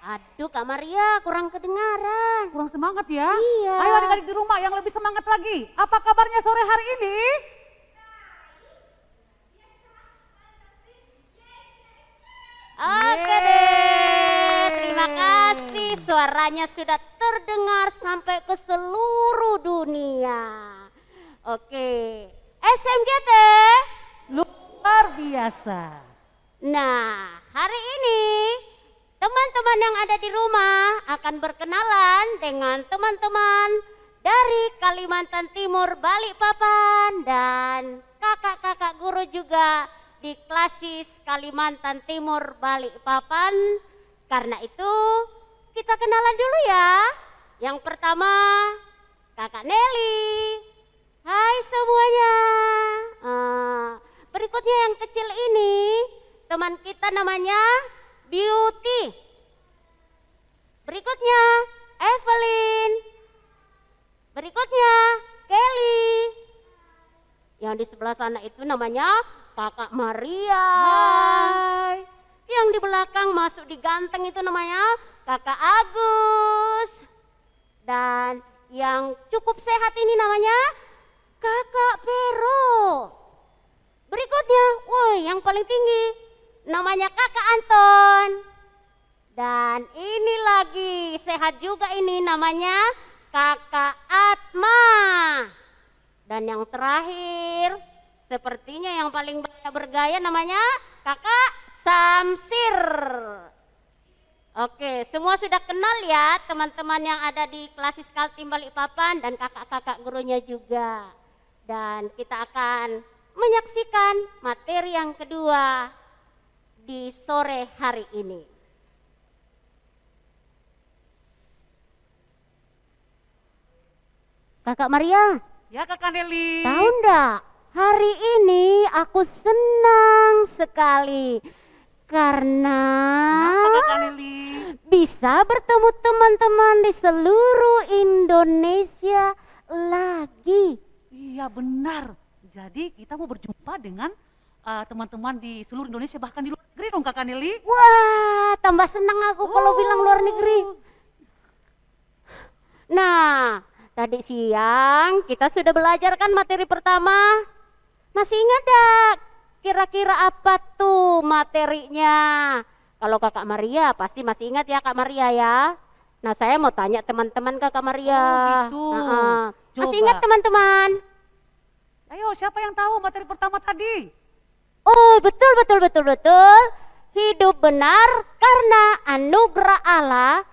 Aduh Kak Maria, kurang kedengaran. Kurang semangat ya? Iya. Ayo adik-adik di rumah yang lebih semangat lagi. Apa kabarnya sore hari ini? Oke deh, terima kasih. Suaranya sudah terdengar sampai ke seluruh dunia. Oke, SMGT. Luar biasa. Nah, hari ini teman-teman yang ada di rumah akan berkenalan dengan teman-teman dari Kalimantan Timur, Balikpapan, dan kakak-kakak guru juga di Klasis Kalimantan Timur, Balikpapan. Karena itu kita kenalan dulu ya. Yang pertama Kakak Nelly. Hai semuanya. Berikutnya yang kecil ini teman kita namanya Beauty. Berikutnya Evelyn. Berikutnya Kelly. Yang di sebelah sana itu namanya Kakak Maria. Hai. Yang di belakang masuk di ganteng itu namanya Kakak Agus. Dan yang cukup sehat ini namanya Kakak Pero. Berikutnya, woi yang paling tinggi namanya Kakak Anton. Dan ini lagi sehat juga ini namanya Kakak Atma. Dan yang terakhir sepertinya yang paling banyak bergaya namanya Kakak Samsir. Oke, semua sudah kenal ya teman-teman yang ada di Klasis Kaltim Balikpapan dan kakak-kakak gurunya juga. Dan kita akan menyaksikan materi yang kedua di sore hari ini. Kakak Maria, Ya Kakak Nelly. tahu ndak? Hari ini aku senang sekali karena Kenapa Kakak Nelly? bisa bertemu teman-teman di seluruh Indonesia lagi. Iya benar. Jadi kita mau berjumpa dengan teman-teman di seluruh Indonesia bahkan di luar negeri dong Kakak Nelly. Wah, tambah senang aku kalau bilang luar negeri. Nah, tadi siang kita sudah belajar kan materi pertama. Masih ingat dak? Kira-kira apa tuh materinya? Kalau Kakak Maria pasti masih ingat ya Kak Maria ya. Nah, saya mau tanya teman-teman Kakak Maria. Oh, gitu. Masih Coba. ingat teman-teman? Ayo siapa yang tahu materi pertama tadi? Oh, betul. Hidup benar karena anugerah Allah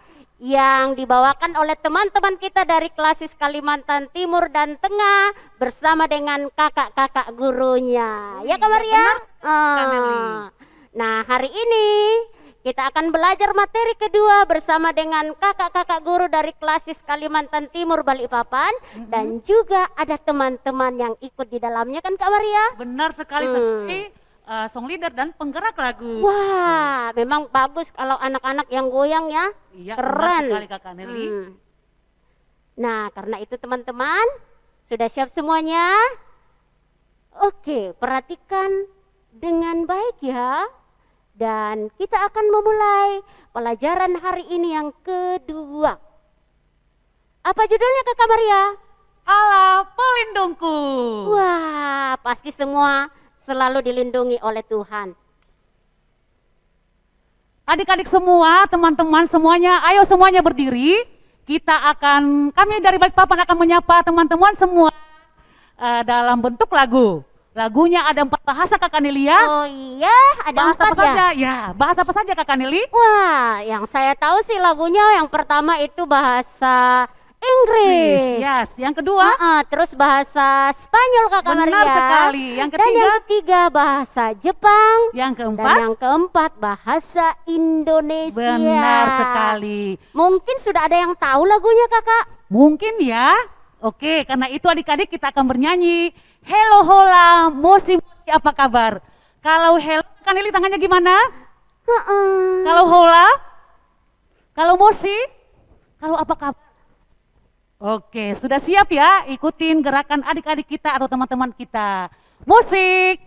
yang dibawakan oleh teman-teman kita dari Klasis Kalimantan Timur dan Tengah bersama dengan kakak-kakak gurunya. Ya Kak Iya, Maria? benar, Kak Nelly. Nah, hari ini kita akan belajar materi kedua bersama dengan kakak-kakak guru dari Klasis Kalimantan Timur Balikpapan dan juga ada teman-teman yang ikut di dalamnya kan Kak Maria? Benar sekali seperti song leader dan penggerak lagu. Wah, memang bagus kalau anak-anak yang goyang ya. Iya, Keren. benar sekali Kakak Nelly. Nah, karena itu teman-teman, sudah siap semuanya? Oke, perhatikan dengan baik ya. Dan kita akan memulai pelajaran hari ini yang kedua. Apa judulnya Kakak Maria? Allah pelindungku. Wah, pasti semua selalu dilindungi oleh Tuhan. Adik-adik semua, teman-teman semuanya, ayo semuanya berdiri. Kami dari Balikpapan akan menyapa teman-teman semua dalam bentuk lagu. Lagunya ada 4 bahasa Kakak Nelly ya. Oh iya, ada Bahasa 4 apa ya? saja? Ya, bahasa apa saja Kakak Nelly? Wah, yang saya tahu sih lagunya yang pertama itu bahasa Inggris. Yes. Yang kedua? Terus bahasa Spanyol Kakak Benar Maria. sekali. Yang Dan ketiga? yang ketiga bahasa Jepang. Yang Dan keempat? yang keempat bahasa Indonesia. Benar sekali. Mungkin sudah ada yang tahu lagunya Kakak? Mungkin ya. Oke, karena itu adik-adik kita akan bernyanyi. Hello hola, mosi apa kabar? Kalau hello, Kak Nelly tangannya gimana? Kalau hola? Kalau mosi? Kalau apa kabar? Oke, sudah siap ya? Ikutin gerakan adik-adik kita atau teman-teman kita. Musik!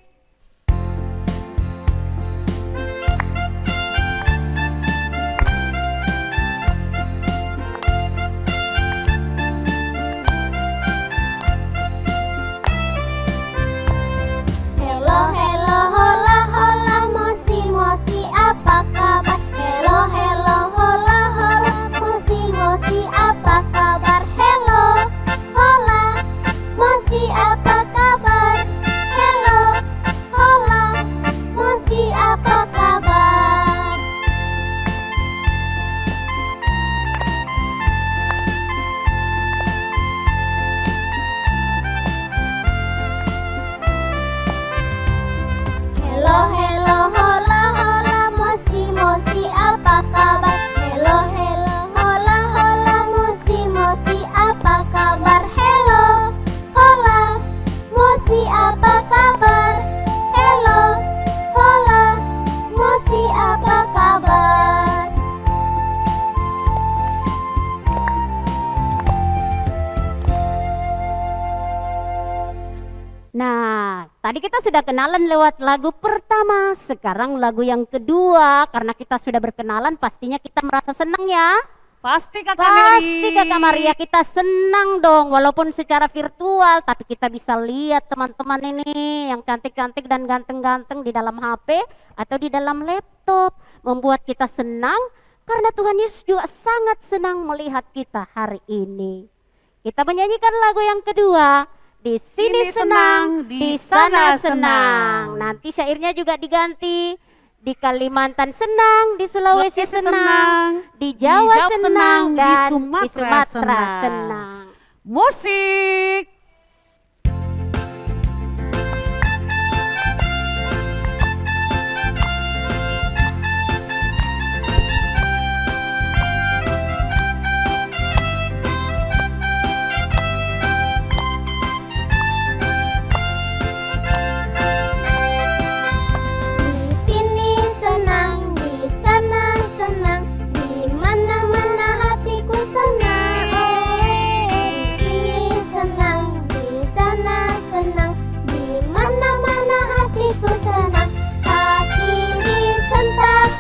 Tadi kita sudah kenalan lewat lagu pertama, sekarang lagu yang kedua. Karena kita sudah berkenalan, pastinya kita merasa senang ya. Pasti Kakak Nelly. Pasti Kakak Maria, kita senang dong, walaupun secara virtual, tapi kita bisa lihat teman-teman ini yang cantik-cantik dan ganteng-ganteng di dalam HP atau di dalam laptop. Membuat kita senang karena Tuhan Yesus juga sangat senang melihat kita hari ini. Kita menyanyikan lagu yang kedua. Di sini senang, di sana senang. Nanti syairnya juga diganti. Di Kalimantan senang, di Sulawesi senang, di Jawa senang, dan di Sumatera senang. Musik.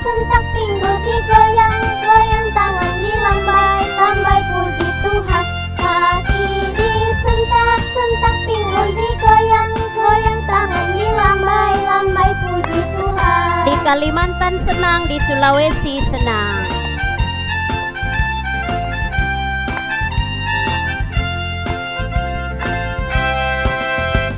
Sentak pinggul digoyang, goyang tangan dilambai-lambai puji Tuhan. Kaki disentak, sentak pinggul digoyang, goyang tangan dilambai-lambai puji Tuhan. Di Kalimantan senang, di Sulawesi senang.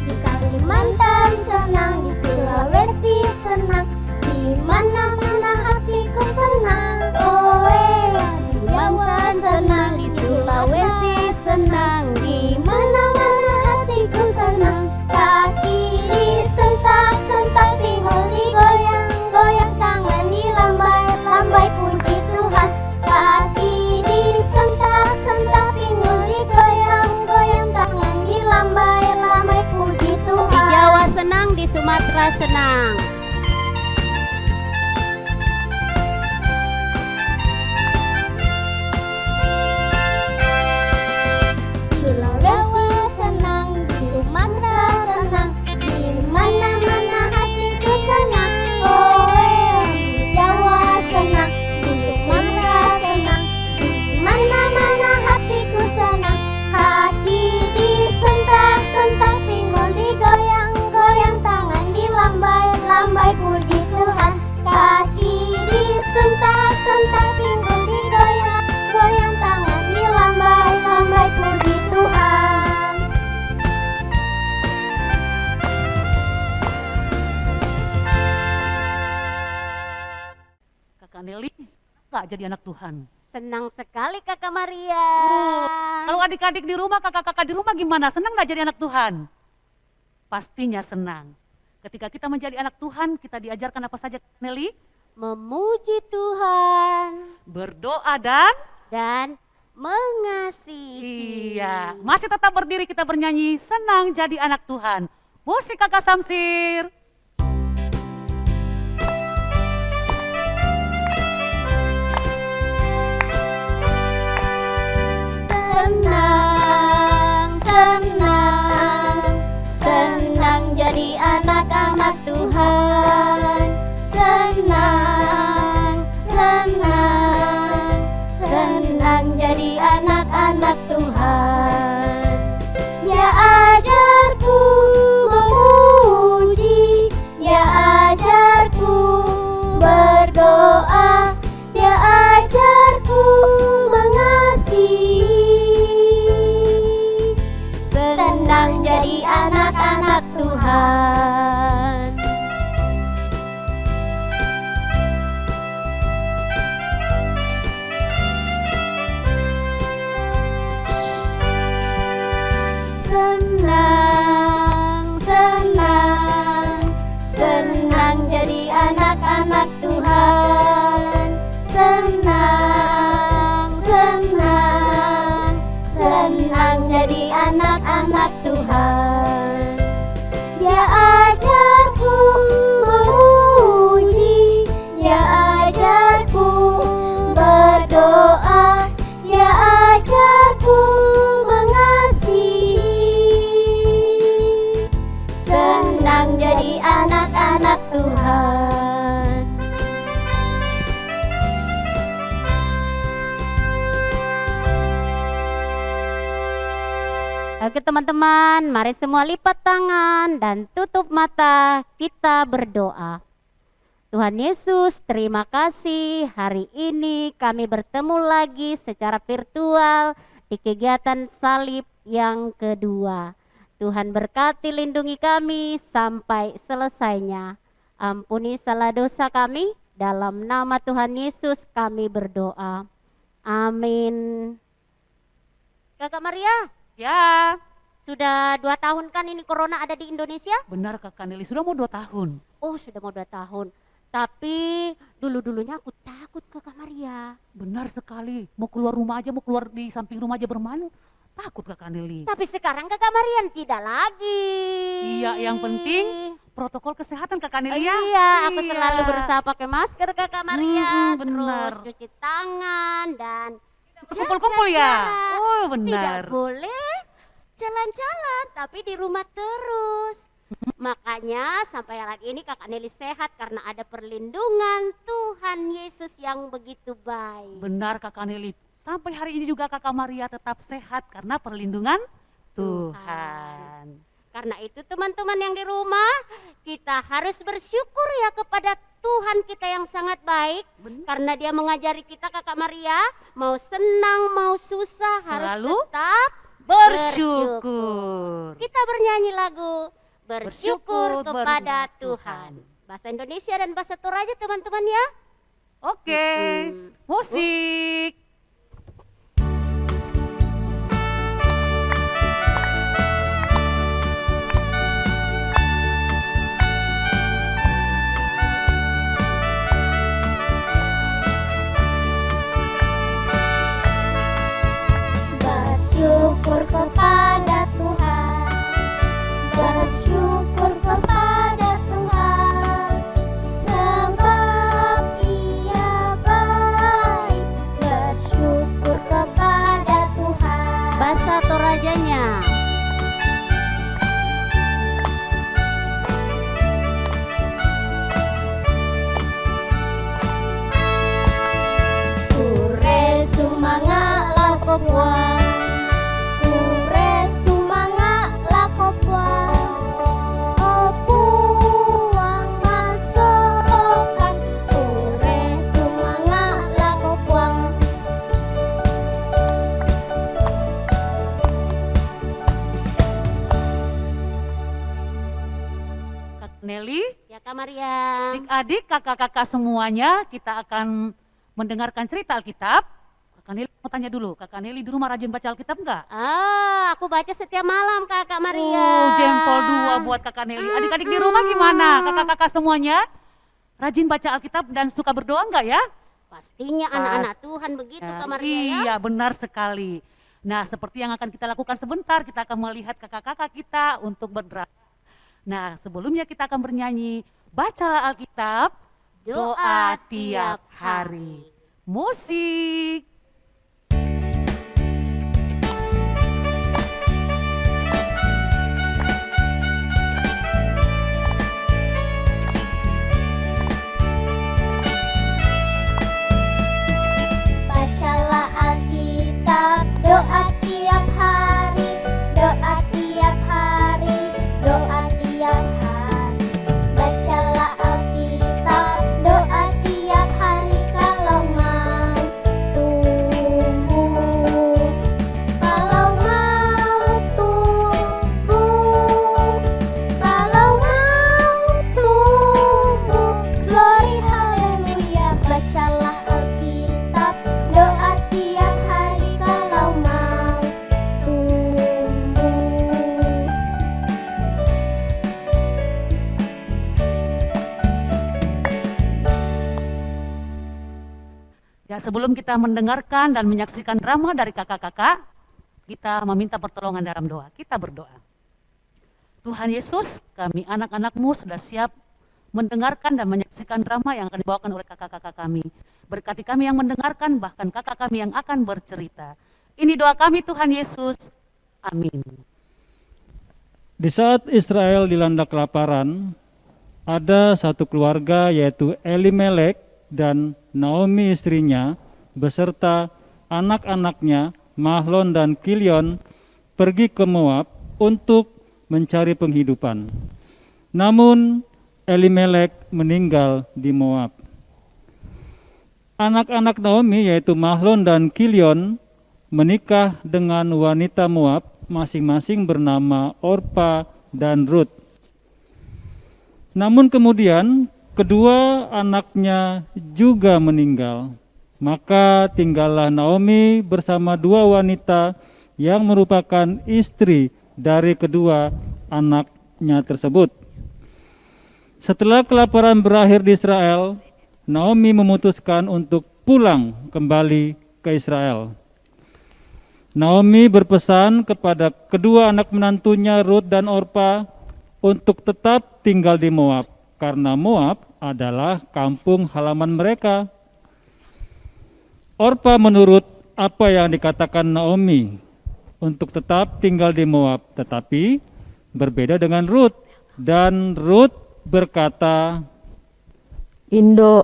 Di Kalimantan senang, di Sulawesi senang, di mana-mana hatiku senang. Oh di Jawa senang, Di Sulawesi senang, di mana-mana hatiku senang. Kaki disentak-sentak, pinggul digoyang, goyang tangan dilambai-lambai puji Tuhan. Kaki disentak-sentak, pinggul digoyang, goyang tangan dilambai-lambai puji di Tuhan. Jawa senang, di Sumatera senang. Sulawesi senang, di Sumatera senang, di mana-mana hatiku senang. Oh di Jawa senang, di Sumatera senang, di mana-mana hatiku senang. Kaki disentak-sentak, pinggul digoyang, goyang tangan dilambai-lambai puji Tuhan. Kaki disentak-sentak, pinggul digoyang, goyang tangan dilambai-lambai puji Tuhan. Kakak Nelly nggak jadi anak Tuhan? Senang sekali Kakak Maria. Kalau adik-adik di rumah, kakak-kakak di rumah gimana? Senang nggak jadi anak Tuhan? Pastinya senang. Ketika kita menjadi anak Tuhan, kita diajarkan apa saja Kak Nelly? Memuji Tuhan Berdoa dan mengasihi. iya, masih tetap berdiri kita bernyanyi, senang jadi anak Tuhan. Musik Kakak Samsir. Senang, senang, senang jadi anak-anak Tuhan. Senang, senang, senang jadi anak-anak Tuhan. Dia ajarku memuji, dia ajarku berdoa, dia ajarku mengasihi. Senang jadi anak-anak Tuhan. Senang, senang, senang jadi anak-anak Tuhan. Senang, senang, senang jadi anak-anak Tuhan. Dia ajarku memuji, dia ajarku berdoa, dia ajarku mengasihi. Senang teman-teman, mari semua lipat tangan dan tutup mata, kita berdoa. Tuhan Yesus, terima kasih hari ini kami bertemu lagi secara virtual di kegiatan salib yang kedua. Tuhan berkati lindungi kami sampai selesainya. Ampuni salah dosa kami, dalam nama Tuhan Yesus kami berdoa. Amin. Kakak Maria, Ya, sudah 2 tahun kan ini corona ada di Indonesia? benar Kakak Nelly, sudah mau 2 tahun. Oh, sudah mau 2 tahun. Tapi dulu-dulunya aku takut Kakak Maria. Benar sekali, mau keluar rumah aja, mau keluar di samping rumah aja bermalu, takut Kakak Nelly. Tapi sekarang Kakak Maria tidak lagi. Iya, yang penting protokol kesehatan Kakak Nelly ya. Iya, aku Iya. selalu berusaha pakai masker Kakak Maria, benar. terus cuci tangan dan Kumpul-kumpul jaga ya? jarak. Oh Tidak benar. boleh jalan-jalan, tapi di rumah terus. Makanya sampai hari ini Kakak Nelly sehat karena ada perlindungan Tuhan Yesus yang begitu baik. Benar Kakak Nelly, sampai hari ini juga Kakak Maria tetap sehat karena perlindungan Tuhan. Karena itu teman-teman yang di rumah, kita harus bersyukur ya kepada Tuhan kita yang sangat baik. Karena dia mengajari kita Kakak Maria, mau senang mau susah harus Selalu tetap bersyukur. Kita bernyanyi lagu Bersyukur Bersyukur kepada kepada Tuhan. Bahasa Indonesia dan bahasa Toraja teman-teman ya. Oke, musik. Bersyukur kepada Tuhan, bersyukur kepada Tuhan, sebab Ia baik. Bersyukur kepada Tuhan. Bahasa Torajanya. Ure sumanga lakopuan, ure sumanga lakopuan, opuang masokan, ure sumanga lakopuan. Kak Nelly, Ya Kak Maria. adik-adik, kakak-kakak semuanya, kita akan mendengarkan cerita Alkitab. Kakak Nelly mau tanya dulu, Kakak Nelly di rumah rajin baca Alkitab enggak? Aku baca setiap malam Kakak Maria. Oh, jempol 2 buat Kakak Nelly. Adik-adik di rumah gimana? Kakak-kakak semuanya rajin baca Alkitab dan suka berdoa enggak ya? Pastinya anak-anak Tuhan begitu Kak Maria ya. Iya, benar sekali. Nah, seperti yang akan kita lakukan sebentar, kita akan melihat kakak-kakak kita untuk berdoa. Nah, sebelumnya kita akan bernyanyi, bacalah Alkitab, doa tiap hari. Musik. Bacalah Alkitab, doa tiap hari, doa tiap hari, doa tiap hari. Bacalah Alkitab, doa tiap hari kalau mau tumbuh. Kalau mau tumbuh, kalau mau tumbuh, glory haleluya. Bacalah Alkitab, doa tiap hari kalau mau tumbuh. Ya, sebelum kita mendengarkan dan menyaksikan drama dari kakak-kakak, kita meminta pertolongan dalam doa. Kita berdoa. Tuhan Yesus, kami anak-anak-Mu sudah siap mendengarkan dan menyaksikan drama yang akan dibawakan oleh kakak-kakak kami. Berkati kami yang mendengarkan, bahkan kakak kami yang akan bercerita. Ini doa kami Tuhan Yesus. Amin. Di saat Israel dilanda kelaparan, ada satu keluarga yaitu Elimelek dan Naomi istrinya beserta anak-anaknya Mahlon dan Kilion pergi ke Moab untuk mencari penghidupan. Namun Elimelek meninggal di Moab. Anak-anak Naomi yaitu Mahlon dan Kilion menikah dengan wanita Moab, masing-masing bernama Orpa dan Rut. Namun kemudian kedua anaknya juga meninggal. Maka tinggallah Naomi bersama dua wanita yang merupakan istri dari kedua anaknya tersebut. Setelah kelaparan berakhir di Israel, Naomi memutuskan untuk pulang kembali ke Israel. Naomi berpesan kepada kedua anak menantunya Rut dan Orpa untuk tetap tinggal di Moab, karena Moab adalah kampung halaman mereka. Orpa menurut apa yang dikatakan Naomi untuk tetap tinggal di Moab, tetapi berbeda dengan Rut. Dan Rut berkata, Indo,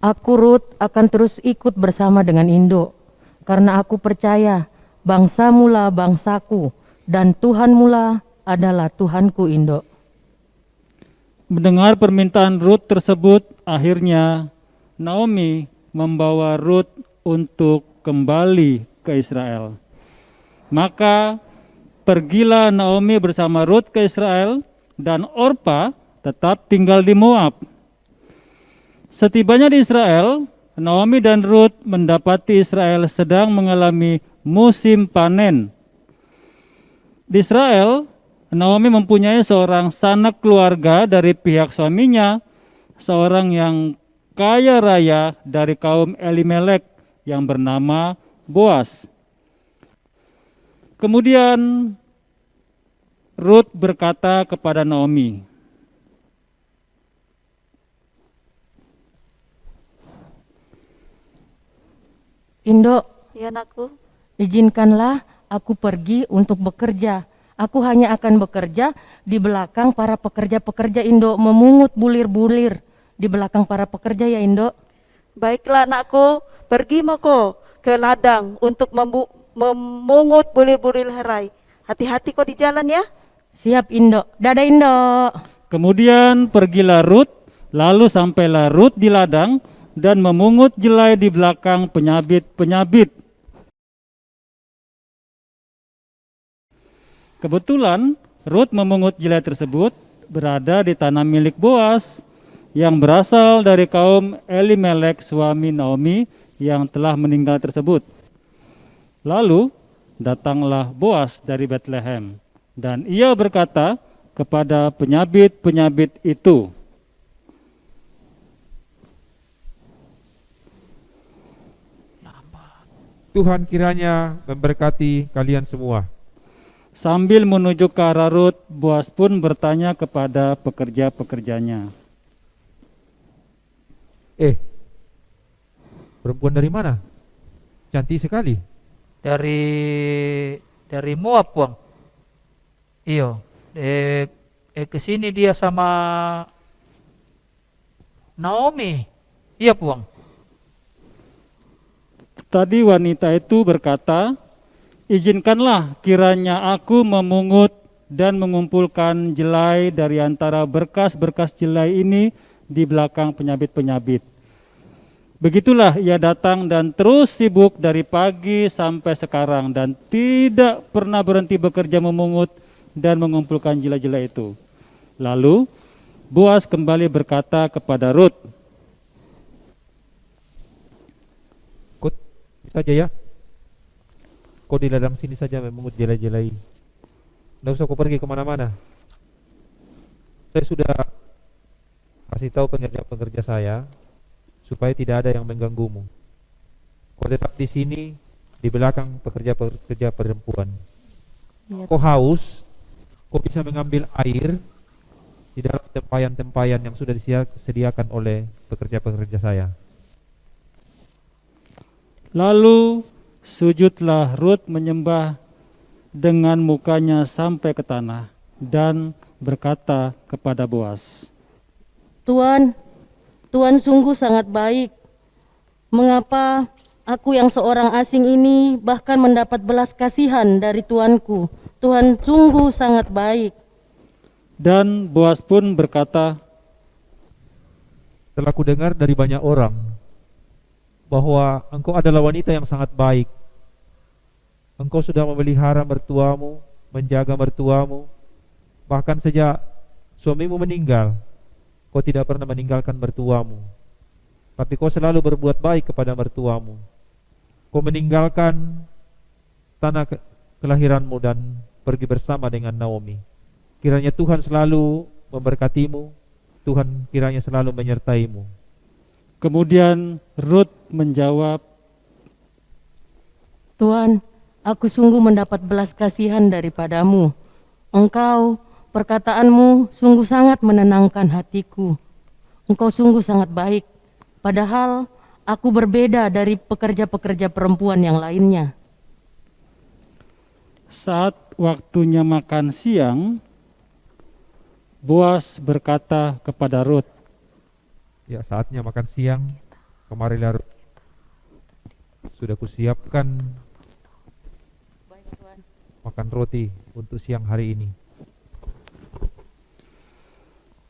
aku Rut akan terus ikut bersama dengan Indo, karena aku percaya bangsamu lah bangsaku dan Tuhanmu lah adalah Tuhanku Indo. Mendengar permintaan Rut tersebut, akhirnya Naomi membawa Rut untuk kembali ke Israel. Maka pergilah Naomi bersama Rut ke Israel, dan Orpa tetap tinggal di Moab. Setibanya di Israel, Naomi dan Rut mendapati Israel sedang mengalami musim panen. Di Israel, Naomi mempunyai seorang sanak keluarga dari pihak suaminya, seorang yang kaya raya dari kaum Elimelek yang bernama Boas. Kemudian Rut berkata kepada Naomi, Indo, Ya anakku, izinkanlah aku pergi untuk bekerja. Aku hanya akan bekerja di belakang para pekerja-pekerja Indo, memungut bulir-bulir di belakang para pekerja ya Indo. baiklah anakku, pergi moko ke ladang untuk memungut bulir-bulir herai. Hati-hati kau di jalan ya. Siap Indo, dadah Indo. kemudian pergilah Rut, lalu sampailah Rut di ladang dan memungut jelai di belakang penyabit-penyabit. Kebetulan Rut memungut jelai tersebut berada di tanah milik Boas yang berasal dari kaum Elimelek suami Naomi yang telah meninggal tersebut. Lalu datanglah Boas dari Betlehem, dan ia berkata kepada penyabit-penyabit itu, Tuhan kiranya memberkati kalian semua. sambil menuju ke arah Rut, Boas pun bertanya kepada pekerja-pekerjanya, Perempuan dari mana? Cantik sekali. Dari Moab, Bang. Iyo, ke sini dia sama Naomi. Iya, Bang. Tadi wanita itu berkata, izinkanlah kiranya aku memungut dan mengumpulkan jelai dari antara berkas-berkas jelai ini di belakang penyabit-penyabit. Begitulah ia datang dan terus sibuk dari pagi sampai sekarang dan tidak pernah berhenti bekerja memungut dan mengumpulkan jelai-jelai itu. Lalu Boas kembali berkata kepada Rut, Kau saja ya. Kau di ladang sini saja memungut jelai-jelai. Tidak usah kau pergi kemana-mana. Saya sudah kasih tahu pekerja-pekerja saya supaya tidak ada yang mengganggumu. Kau tetap di sini di belakang pekerja-pekerja perempuan. Iya. Kau haus, kau bisa mengambil air di dalam tempayan-tempayan yang sudah disediakan oleh pekerja-pekerja saya. lalu sujudlah Rut menyembah dengan mukanya sampai ke tanah dan berkata kepada Boas, Tuan, Tuan sungguh sangat baik. Mengapa aku yang seorang asing ini bahkan mendapat belas kasihan dari tuanku. Tuhan sungguh sangat baik. Dan Boas pun berkata, telah kudengar dari banyak orang bahwa engkau adalah wanita yang sangat baik. Engkau sudah memelihara mertuamu, menjaga mertuamu, bahkan sejak suamimu meninggal, kau tidak pernah meninggalkan mertuamu. Tapi kau selalu berbuat baik kepada mertuamu. Kau meninggalkan tanah kelahiranmu dan pergi bersama dengan Naomi. Kiranya Tuhan selalu memberkatimu, Tuhan kiranya selalu menyertaimu. kemudian Rut menjawab, Tuhan, aku sungguh mendapat belas kasihan daripadamu. Engkau, perkataanmu sungguh sangat menenangkan hatiku. Engkau sungguh sangat baik. Padahal aku berbeda dari pekerja-pekerja perempuan yang lainnya. saat waktunya makan siang, Boas berkata kepada Rut, Ya, saatnya makan siang. Kemarilah Rut. Sudah kusiapkan makan roti untuk siang hari ini.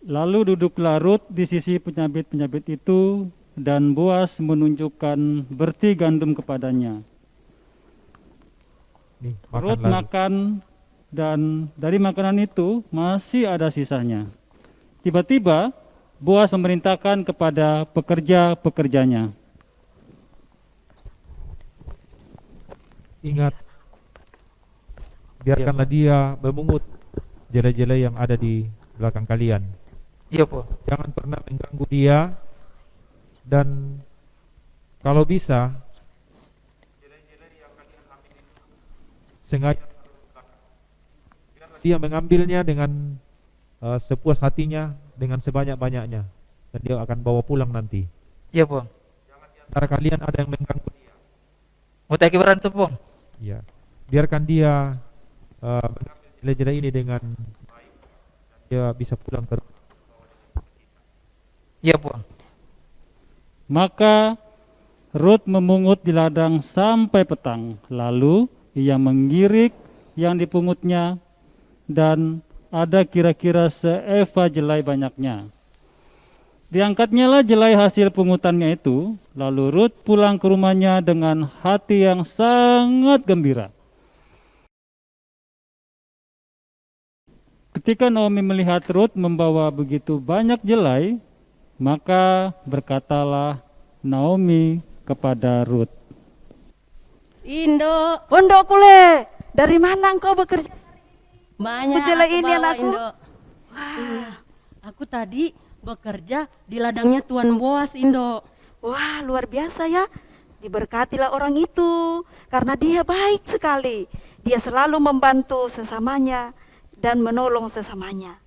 lalu duduklah Rut di sisi penyabit-penyabit itu, dan Boas menunjukkan berti gandum kepadanya. Nih, Rut makanlah. makan, dan dari makanan itu masih ada sisanya. Tiba-tiba Boas memerintahkan kepada pekerja-pekerjanya, Ingat, biarkanlah dia memungut jelai-jelai yang ada di belakang kalian. Iya, Po. Jangan pernah mengganggu dia, dan kalau bisa sengaja biarlah dia mengambilnya dengan sepuas hatinya, dengan sebanyak-banyaknya, dan dia akan bawa pulang nanti. Iya, Po. Antara kalian ada yang mengganggu dia, Mau tak berantem, Po? ya, biarkan dia mengambil jelai-jelai ini dengan baik, dan dia bisa pulang ke rumah. Iya, Po. Maka Rut memungut di ladang sampai petang. Lalu ia menggirik yang dipungutnya, dan ada kira-kira seeva jelai banyaknya. Diangkatnya lah jelai hasil pungutannya itu. Lalu Rut pulang ke rumahnya dengan hati yang sangat gembira. Ketika Naomi melihat Rut membawa begitu banyak jelai, maka berkatalah Naomi kepada Rut, Indo, Pondok kule, dari mana engkau bekerja? banyak Jelai aku ini bawa, anakku. Indo. Aku tadi bekerja di ladangnya Tuan Boas, Indo. Wah, luar biasa ya. Diberkatilah orang itu, karena dia baik sekali. Dia selalu membantu sesamanya dan menolong sesamanya.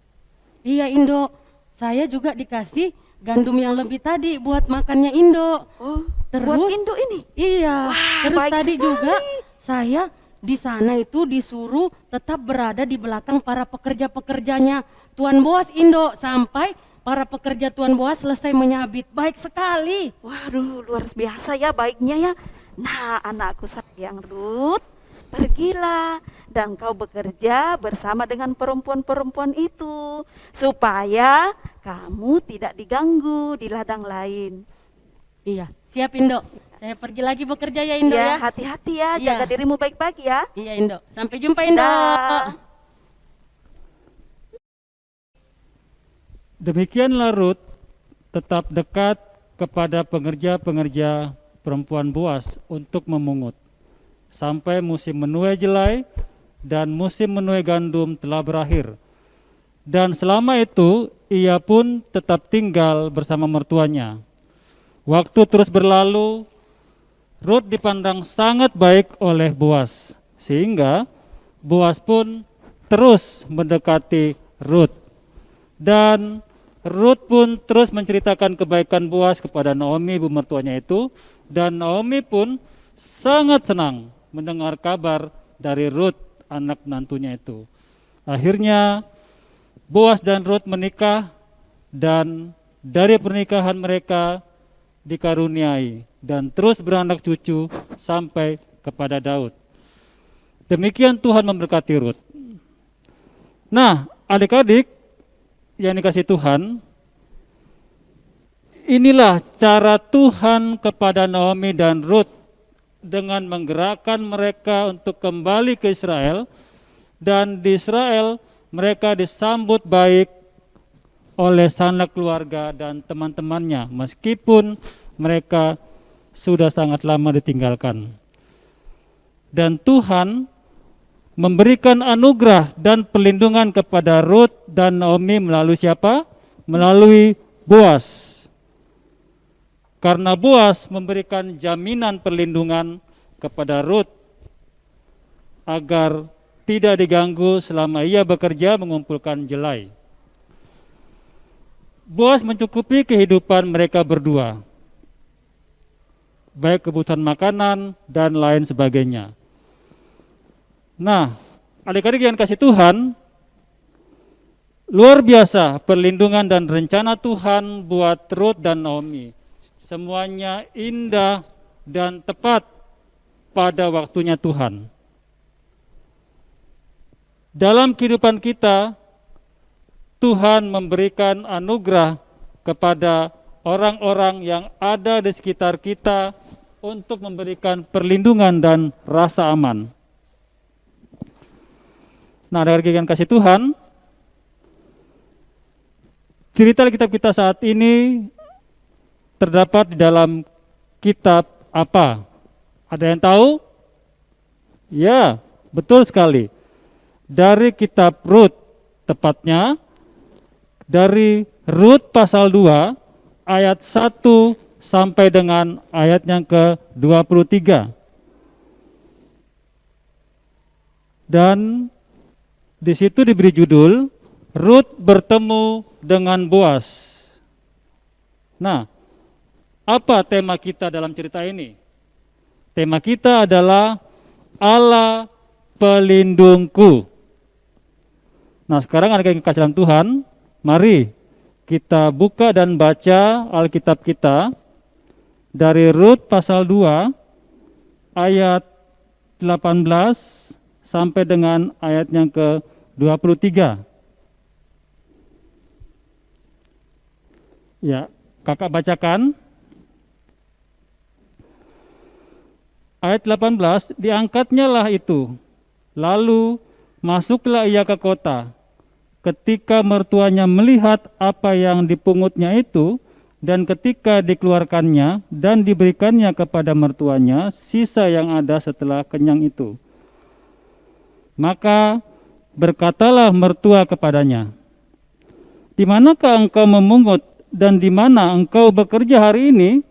Iya, Indo. Saya juga dikasih gandum yang lebih tadi buat makannya Indo. Oh, Terus? buat Indo ini? Iya. Wah, Terus baik tadi sekali. juga saya di sana itu disuruh tetap berada di belakang para pekerja-pekerjanya Tuan Boas, Indo, sampai para pekerja Tuan Boas selesai menyabit. Baik sekali. Waduh, luar biasa ya baiknya ya. Nah, anakku sayang Rut, pergilah dan kau bekerja bersama dengan perempuan-perempuan itu, supaya kamu tidak diganggu di ladang lain. Iya, siap Indo. Saya pergi lagi bekerja ya Indo Ya, ya. hati-hati ya, Iya. jaga dirimu baik-baik ya. Iya Indo. Sampai jumpa Indo. Dah. demikianlah Rut tetap dekat kepada pengerja-pengerja perempuan Boas untuk memungut, sampai musim menuai jelai dan musim menuai gandum telah berakhir. Dan selama itu ia pun tetap tinggal bersama mertuanya. Waktu terus berlalu, Rut dipandang sangat baik oleh Boas, sehingga Boas pun terus mendekati Rut. Dan Rut pun terus menceritakan kebaikan Boas kepada Naomi, ibu mertuanya itu, dan Naomi pun sangat senang mendengar kabar dari Rut, anak menantunya itu. Akhirnya Boas dan Rut menikah, dan dari pernikahan mereka dikaruniai dan terus beranak cucu sampai kepada Daud. Demikian Tuhan memberkati Rut. Nah, adik-adik yang dikasih Tuhan, inilah cara Tuhan kepada Naomi dan Rut dengan menggerakkan mereka untuk kembali ke Israel, dan di Israel mereka disambut baik oleh sanak keluarga dan teman-temannya meskipun mereka sudah sangat lama ditinggalkan. Dan Tuhan memberikan anugerah dan perlindungan kepada Rut dan Naomi melalui siapa? Melalui Boas. Karena Boas memberikan jaminan perlindungan kepada Rut agar tidak diganggu selama ia bekerja mengumpulkan jelai. Boas mencukupi kehidupan mereka berdua, baik kebutuhan makanan dan lain sebagainya. Nah, adik-adik yang kasih Tuhan, luar biasa perlindungan dan rencana Tuhan buat Rut dan Naomi. Semuanya indah dan tepat pada waktunya Tuhan. Dalam kehidupan kita, Tuhan memberikan anugerah kepada orang-orang yang ada di sekitar kita untuk memberikan perlindungan dan rasa aman. Nah, adik-adik yang kasih Tuhan, cerita kitab kita saat ini terdapat di dalam kitab apa? Ada yang tahu? Ya, betul sekali. Dari kitab Rut, tepatnya dari Rut pasal 2 ayat 1 sampai dengan ayat yang ke-23. Dan di situ diberi judul Rut bertemu dengan Boas. Nah, apa tema kita dalam cerita ini? Tema kita adalah Allah pelindungku. Nah, sekarang adik-adik kasih dalam Tuhan, mari kita buka dan baca Alkitab kita dari Rut pasal 2 ayat 18 sampai dengan ayat yang ke-23. Ya, kakak bacakan. Ayat 18, diangkatnya lah itu, lalu masuklah ia ke kota. Ketika mertuanya melihat apa yang dipungutnya itu, dan ketika dikeluarkannya dan diberikannya kepada mertuanya sisa yang ada setelah kenyang itu, maka berkatalah mertua kepadanya, di manakah engkau memungut dan di mana engkau bekerja hari ini?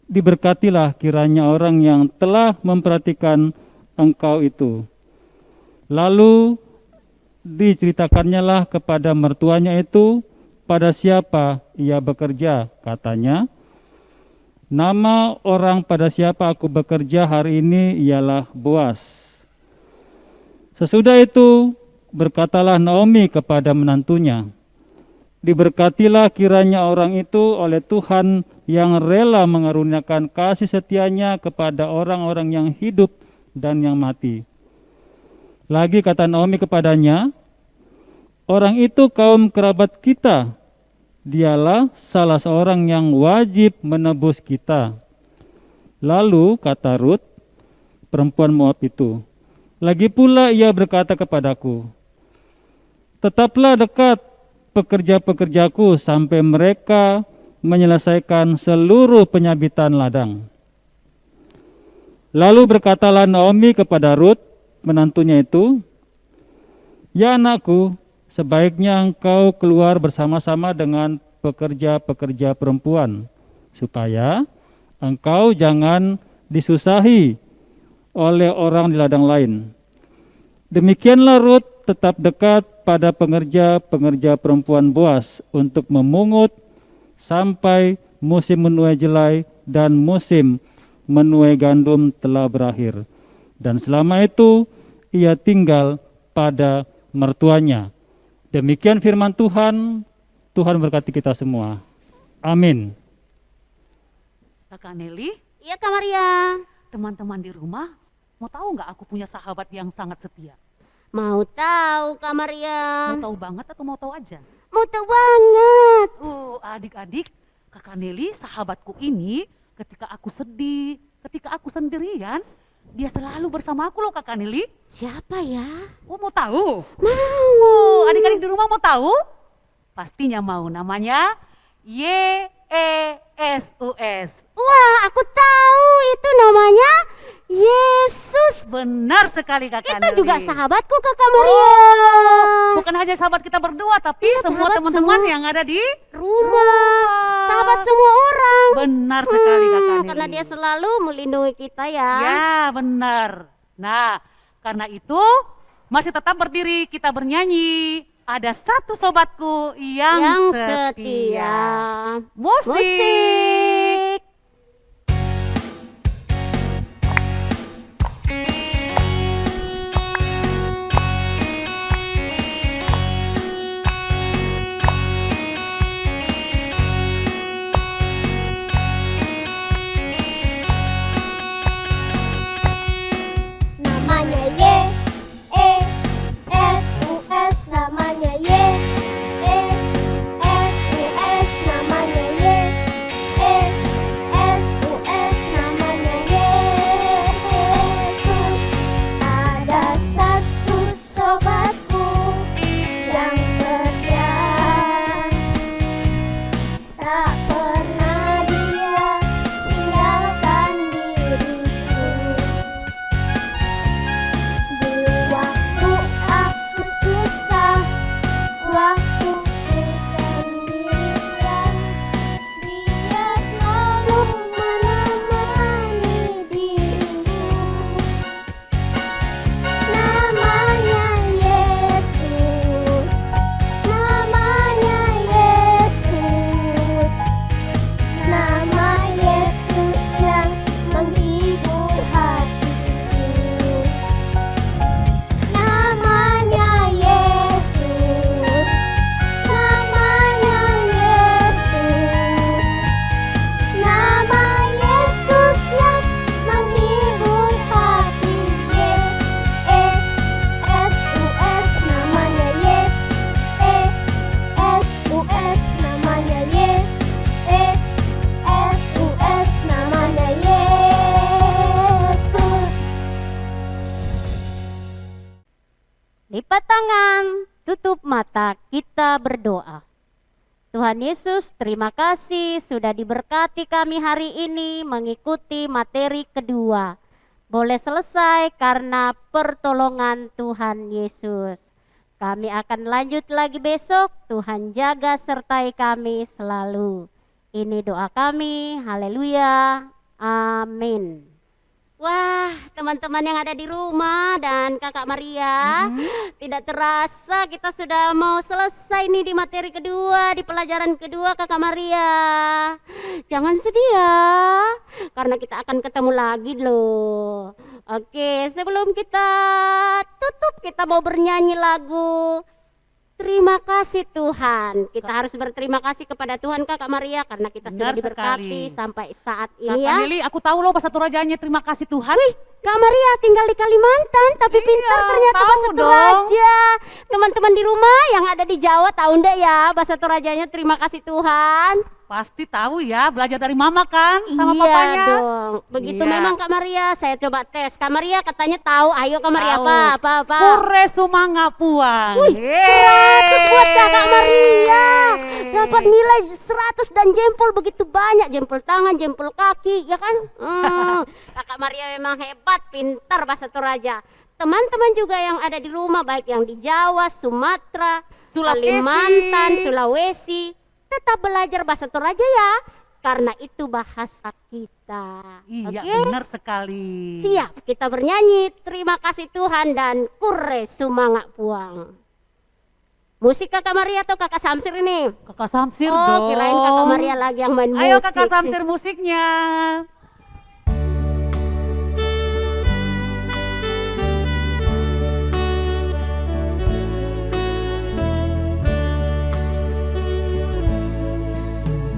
Diberkatilah kiranya orang yang telah memperhatikan engkau itu. Lalu diceritakannya lah kepada mertuanya itu pada siapa ia bekerja. Katanya, nama orang pada siapa aku bekerja hari ini ialah Boas. Sesudah itu berkatalah Naomi kepada menantunya, diberkatilah kiranya orang itu oleh Tuhan yang rela mengaruniakan kasih setianya kepada orang-orang yang hidup dan yang mati. Lagi kata Naomi kepadanya, orang itu kaum kerabat kita, dialah salah seorang yang wajib menebus kita. Lalu kata Rut, perempuan Moab itu, lagi pula ia berkata kepadaku, tetaplah dekat pekerja-pekerjaku sampai mereka menyelesaikan seluruh penyabitan ladang. Lalu berkatalah Naomi kepada Rut, menantunya itu, ya anakku, sebaiknya engkau keluar bersama-sama dengan pekerja-pekerja perempuan, supaya engkau jangan disusahi oleh orang di ladang lain. Demikianlah Rut tetap dekat pada pengerja-pengerja perempuan Boas untuk memungut sampai musim menuai jelai dan musim menuai gandum telah berakhir. Dan selama itu ia tinggal pada mertuanya. Demikian firman Tuhan. Tuhan berkati kita semua. Amin. Kakak Nelly, Iya Kak Maria. teman-teman di rumah, mau tahu nggak aku punya sahabat yang sangat setia? Mau tahu Kak Maria? Mau tahu banget atau mau tahu aja? Mau tahu banget. Adik-adik, Kakak Nelly sahabatku ini ketika aku sedih, ketika aku sendirian, dia selalu bersama aku loh Kakak Nelly. Siapa ya? Oh, mau tahu? Mau. Adik-adik di rumah mau tahu? Pastinya mau, namanya Yesus. Wah, aku tahu itu namanya Yesus. Benar sekali Kakak Nelly. Itu juga sahabatku Kakak Maria. Bukan hanya sahabat kita berdua, tapi Iya, semua sahabat teman-teman semua. yang ada di Rumah. Sahabat semua orang. Benar sekali Kakak Nelly. Karena dia selalu melindungi kita ya. Ya, benar. Nah, karena itu masih tetap berdiri kita bernyanyi. Ada satu sobatku yang setia. Musik. Musik. Namanya Yesus, namanya Yesus, namanya Yesus, namanya Yesus. Ada satu sobatku yang setia, tak pernah dia tinggalkan diriku. Di waktu aku susah, waktu ku sendirian, dia selalu menemani diriku. Namanya Yesus, namanya Yesus, nama Yesus yang menghibur hatiku. Namanya Yesus, namanya Yesus, nama Yesus yang menghibur hati. Yesus, namanya Yesus, namanya Yesus, namanya Yesus. Lipat tangan, tutup mata, kita berdoa. Tuhan Yesus, terima kasih sudah diberkati kami hari ini mengikuti materi kedua. Boleh selesai karena pertolongan Tuhan Yesus. Kami akan lanjut lagi besok. Tuhan jaga sertai kami selalu. Ini doa kami. Haleluya. Amin. Wah, teman-teman yang ada di rumah dan Kakak Maria, tidak terasa kita sudah mau selesai nih di materi kedua, di pelajaran kedua Kakak Maria. Jangan sedih ya, karena kita akan ketemu lagi loh. Oke, sebelum kita tutup, kita mau bernyanyi lagu Terima kasih Tuhan. Kita harus berterima kasih kepada Tuhan Kakak Maria karena kita sudah Benar diberkati sekali. sampai saat Kakak ini ya. Nelly, aku tahu loh bahasa Torajanya, terima kasih Tuhan. Wih, Kak Maria tinggal di Kalimantan tapi Iya, pintar ternyata tahu bahasa dong. Toraja. Teman-teman di rumah yang ada di Jawa tahu ndak ya bahasa Torajanya terima kasih Tuhan? Pasti tahu ya, belajar dari mama kan sama Iya papanya. dong. Begitu Iya. memang Kak Maria, saya coba tes. Kak Maria katanya tahu. Ayo Kak Maria Tahu. apa? Kure sumanga puang. Wih, 100 buat Kakak Maria. Dapat nilai 100 dan jempol begitu banyak, jempol tangan, jempol kaki, ya kan? Kakak Maria memang hebat, pintar bahasa Toraja. Teman-teman juga yang ada di rumah, baik yang di Jawa, Sumatera, Sulawesi. Kalimantan, Sulawesi, tetap belajar bahasa Toraja ya, karena itu bahasa kita. Iya, Oke? benar sekali. Siap, kita bernyanyi Terima Kasih Tuhan dan Kure Sumanga Puang. Musik Kakak Maria atau Kakak Samsir ini? Kakak Samsir Oh, dong. kirain Kakak Maria lagi yang main musik. Ayo Kakak Samsir musiknya.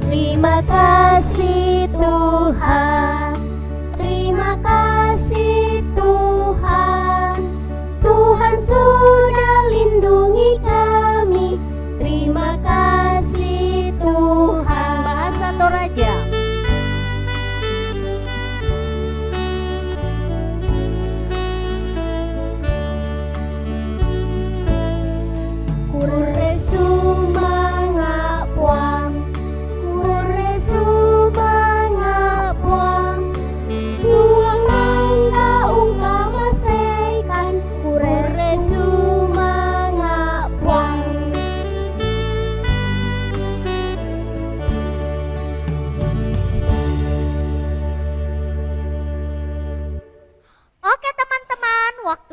Terima kasih Tuhan.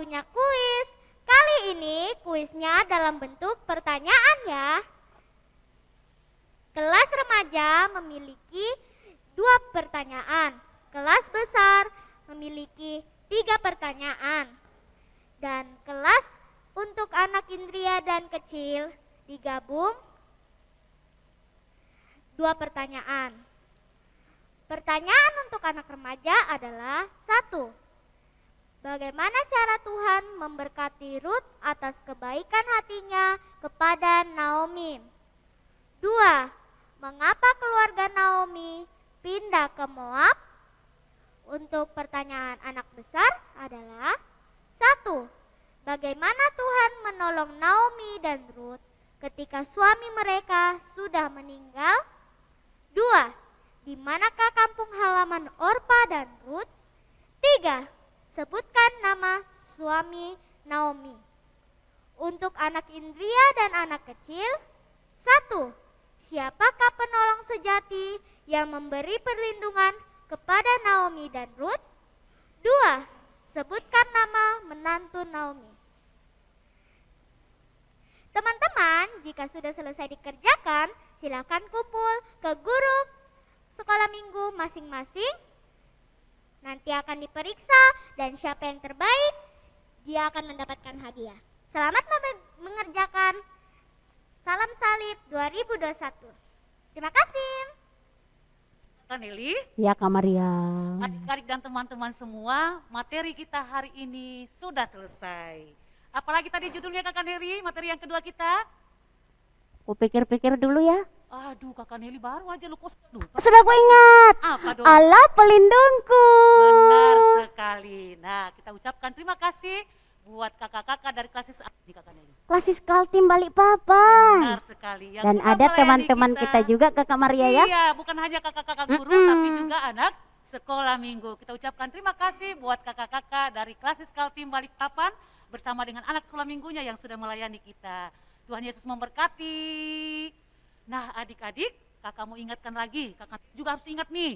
waktunya kuis. Kali ini kuisnya dalam bentuk pertanyaan ya. Kelas remaja memiliki 2 pertanyaan. Kelas besar memiliki 3 pertanyaan. Dan kelas untuk anak indria dan kecil digabung 2 pertanyaan. Pertanyaan untuk anak remaja adalah 1. Bagaimana cara Tuhan memberkati Ruth atas kebaikan hatinya kepada Naomi? 2. Mengapa keluarga Naomi pindah ke Moab? Untuk pertanyaan anak besar adalah 1. Bagaimana Tuhan menolong Naomi dan Ruth ketika suami mereka sudah meninggal? 2. Di manakah kampung halaman Orpa dan Ruth? 3. Sebutkan nama suami Naomi. Untuk anak indria dan anak kecil, 1. Siapakah penolong sejati yang memberi perlindungan kepada Naomi dan Ruth? 2. Sebutkan nama menantu Naomi. Teman-teman, jika sudah selesai dikerjakan, silakan kumpul ke guru sekolah minggu masing-masing. Nanti akan diperiksa dan siapa yang terbaik, dia akan mendapatkan hadiah. Selamat mengerjakan. Salam Salib 2021. Terima kasih. Kak Nelly, Ya Kak Maria. adik-adik dan teman-teman semua, materi kita hari ini sudah selesai. Apalagi tadi judulnya Kakak Nelly, materi yang kedua kita? Aku pikir-pikir dulu ya. Aduh, Kakak Nelly baru aja lupa. Lupa. Sudah aku ingat. Apa dong? Allah pelindungku. Benar sekali. Nah, kita ucapkan terima kasih buat kakak-kakak dari klasis A nih Kakak Nelly. Klasis Kaltim Balikpapan. Benar sekali. Yang Dan sudah ada melayani teman-teman kita juga Kakak Maria ya. Iya, bukan hanya kakak-kakak guru, tapi juga anak sekolah minggu. Kita ucapkan terima kasih buat kakak-kakak dari klasis Kaltim Balikpapan bersama dengan anak sekolah minggunya yang sudah melayani kita. Tuhan Yesus memberkati. Nah, adik-adik, kakak mau ingatkan lagi, kakak juga harus ingat nih.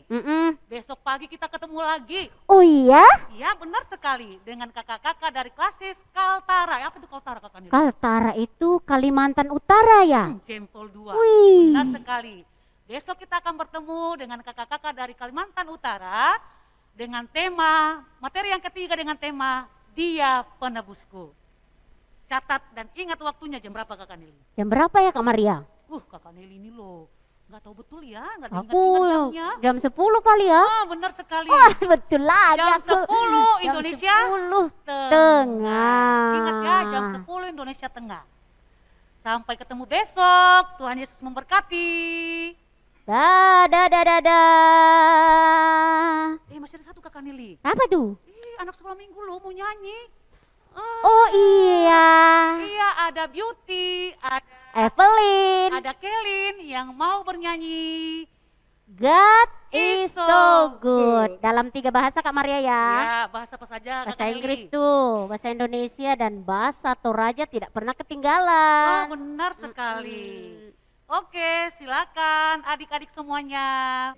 Besok pagi kita ketemu lagi. Oh iya? Iya, benar sekali. Dengan kakak-kakak dari klasis Kaltara. Apa itu Kaltara kakak Nelly? Kaltara itu Kalimantan Utara ya? Jempol 2. Wih. Benar sekali. Besok kita akan bertemu dengan kakak-kakak dari Kalimantan Utara dengan tema, materi yang ketiga dengan tema Dia Penebusku. Catat dan ingat waktunya jam berapa Kakak Nelly? Jam berapa ya Kak Maria? Kakak Nelly ini loh, nggak tahu betul ya, nggak Aku diingat-ingat jamnya. jam 10 kali ya? Oh, benar sekali. Wah betul lagi Jam aku. 10 Jam Indonesia 10 Tengah. Tengah. Ingat ya, jam 10 Indonesia Tengah. Sampai ketemu besok. Tuhan Yesus memberkati. Dadah, dadah, dadah. Masih ada satu Kakak Nelly. Apa tuh? Anak sekolah minggu loh mau nyanyi. Oh iya. Iya, ada Beauty, Evelyn. ada Kelin yang mau bernyanyi. God is so good. Dalam 3 bahasa Kak Maria ya. Ya, bahasa apa saja Bahasa Kakak Inggris Nelly? tuh, bahasa Indonesia dan bahasa Toraja tidak pernah Oh, ketinggalan. benar sekali. Oke, silakan adik-adik semuanya.